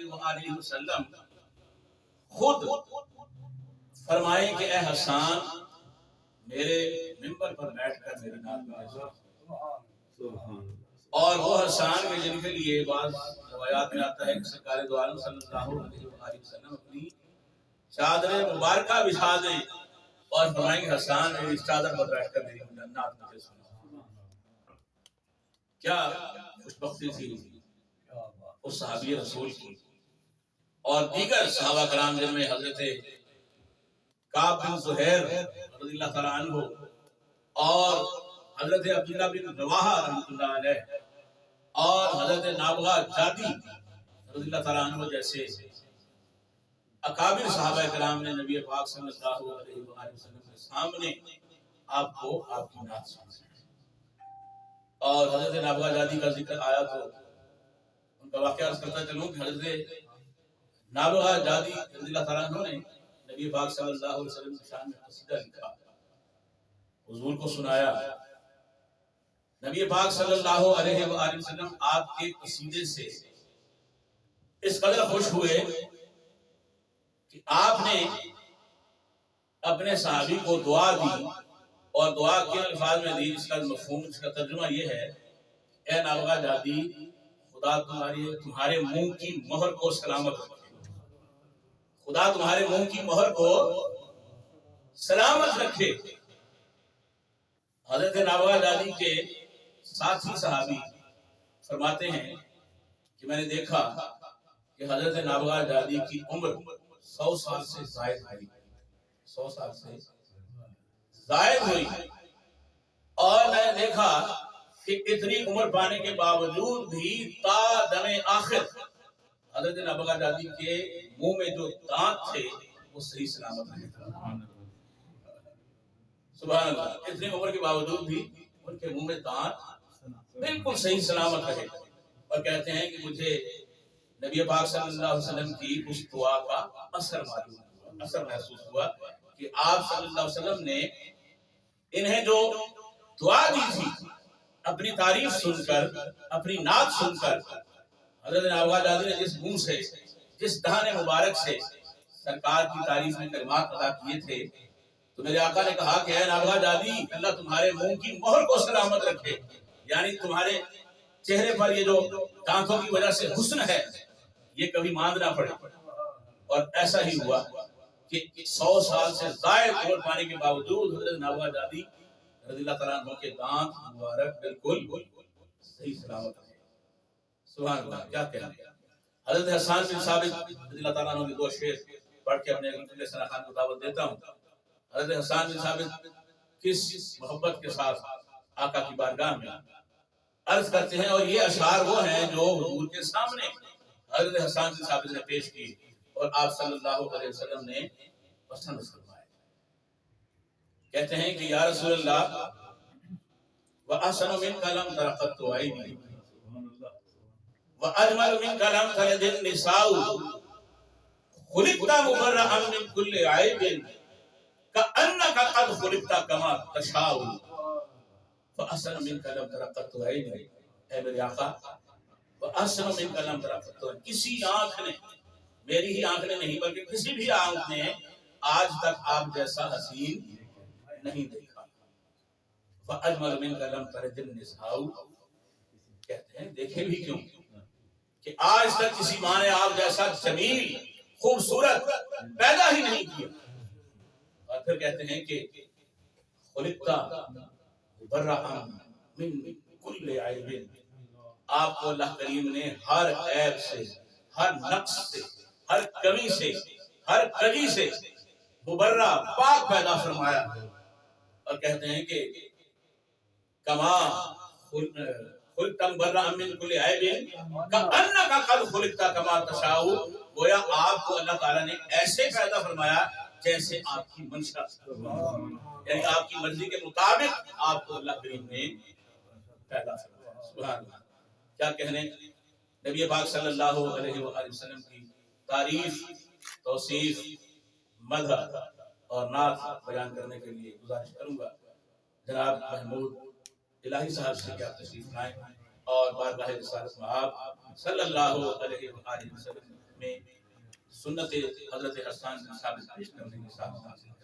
وآلہ وسلم خود فرمائے کہ اے حسان میرے ممبر پر بیٹھ کر میری نعت پڑھے، اور وہ حسان کے جن کے لیے بعض روایات میں آتا ہے کہ سرکار دو عالم صلی اللہ علیہ وآلہ وسلم اپنی چادر مبارکہ بچھا دیں اور فرمائیں کہ حسان میری اس چادر پر بیٹھ کر میری نعت پڑھے۔ کیا خوش بختی تھی اس صحابی رسول کی اور دیگر صحابہ کرام جن میں حضرت کعب بن زہیر رضی اللہ تعالیٰ عنہ اور حضرت عبداللہ بن رواحہ رحمۃ اللہ علیہ اور حضرت نابغہ جادی رضی اللہ تعالیٰ عنہ جیسے اکابر صحابہ کرام نے نبی پاک صلی اللہ علیہ وآلہ وسلم کے سامنے آپ کو آپ کی نعت سنائی۔ اور حضرت نابغہ جادی کا ذکر آیا تو ان کا واقعہ عرض کرتا چلوں کہ حضرت نابغہ جادی رضی اللہ تعالیٰ عنہ نے نبی پاک صلی اللہ علیہ وسلم کی شان میں قصیدہ لکھا، حضور کو سنایا۔ نبی پاک صلی اللہ علیہ وآلہ وسلم آپ کے قصیدے سے اس قدر خوش ہوئے کہ آپ نے اپنے صحابی کو دعا دی، اور دعا کے الفاظ میں دی، اس کا مفہوم، اس کا ترجمہ یہ ہے، اے نابغہ جادی خدا تمہارے منہ کی مہر کو سلامت رکھے، خدا تمہارے منہ کی مہر کو سلامت رکھے۔ حضرت نابغہ جادی کے ساتھی صحابی فرماتے ہیں کہ میں نے دیکھا کہ حضرت نابغہ جادی کی عمر 100 سال سے زائد ہوئی، 100 سال سے زائد ہوئی، اور میں نے دیکھا کہ اتنی عمر پانے کے باوجود بھی تا دم آخر حضرت نابغہ جادی کے منہ میں جو دانت تھے وہ صحیح سلامت رہے۔ سبحان اللہ، اتنی عمر کے باوجود بھی ان کے منہ میں دانت بالکل صحیح سلامت رہے، اور کہتے ہیں کہ مجھے نبی پاک صلی اللہ علیہ وسلم کی اس دعا کا اثر معلوم ہوا، اثر محسوس ہوا کہ آپ صلی اللہ علیہ وسلم نے انہیں جو دعا دی تھی، اپنی تعریف سن کر، اپنی نعت سن کر، حضرت نابغہ جادی نے جس منہ سے، جس دہان مبارک سے سرکار کی تعریف میں کلمات ادا کیے تھے، تو میرے آقا نے کہا کہ اے نابغہ جادی اللہ تمہارے منہ کی مہر کو سلامت رکھے، یعنی تمہارے چہرے پر یہ جو دانتوں کی وجہ سے حسن ہے یہ کبھی ماند نہ پڑے۔ اور ایسا ہی ہوا کہ 100 سال سے زائد عمر پانے کے باوجود حضرت نابغہ جادی رضی اللہ تعالیٰ عنہ کے دانت مبارک بالکل صحیح سلامت رہے۔ سبحان اللہ، کیا کہنا۔ حضرت حسان بن ثابت رضی اللہ تعالیٰ عنہ کے 2 شعر پڑھ کے اپنے علم ثنا خان کو دعوت دیتا ہوں۔ حضرت حسان بن ثابت کس محبت کے ساتھ آقا کی بارگاہ میں عرض کرتے ہیں، اور یہ اشعار وہ ہیں جو حضور کے سامنے حضرت حسان بن ثابت نے پیش کی اور آپ صلی اللہ علیہ وسلم نے پسند فرمائے۔ کہتے ہیں کہ یا رسول اللہ وَأَحْسَنُ مِنْكَ لَمْ تَرَ قَطُّ عَيْنِي وَأَجْمَلُ مِنْكَ لَمْ تَلِدِ النِّسَاءُ خُلِقْتَ مُبَرَّأً مِنْ كُلِّ عَيْبٍ كَأَنَّكَ قَدْ خُلِقْتَ كَمَا تَشَاءُ وَأَحْسَنُ مِنْكَ لَمْ تَرَ قَطُّ عَيْنِي، اے میرے آقا وَأَحْسَنُ مِنْكَ لَمْ تَرَ قَطُّ عَيْنِي، کسی آنکھ نے، میری ہی آنکھ نے نہیں بلکہ کسی بھی آنکھ نے آج تک آپ جیسا حسین نہیں دیکھا۔ وَأَجْمَلُ مِنْكَ لَمْ تَلِدِ النِّسَاءُ، کہتے ہیں دیکھے بھی کیوں کہ آج تک کسی ماں نے آپ جیسا جمیل خوبصورت پیدا ہی نہیں کیا۔ اور پھر کہتے ہیں کہ خلقتا مبرأ من کل عیب، آپ کو اللہ کریم نے ہر عیب سے، ہر نقص سے، ہر کمی سے، ہر کجی سے مبرأ پاک پیدا فرمایا۔ اور کہتے ہیں کہ کما خلقت مبرأ من کل عیب کأنک قد خلقت کما تشاء، گویا آپ کو اللہ تعالیٰ نے ایسے پیدا فرمایا جیسے آپ کی منشا، یعنی آپ کی مرضی کے مطابق آپ کو اللہ کریم نے پیدا فرمایا۔ سبحان اللہ، کیا کہنے۔ نبی پاک صلی اللہ علیہ وآلہ وسلم کی تعریف، توصیف، مدح اور نعت بیان کرنے کے لیے گزارش کروں گا جناب محمود الہی صاحب سے کہ آپ تشریف لائیں اور بارگاہ رسالت میں آپ صلی اللہ علیہ وآلہ وسلم میں سنت حضرت حسان بن ثابت پیش کرنے کے ساتھ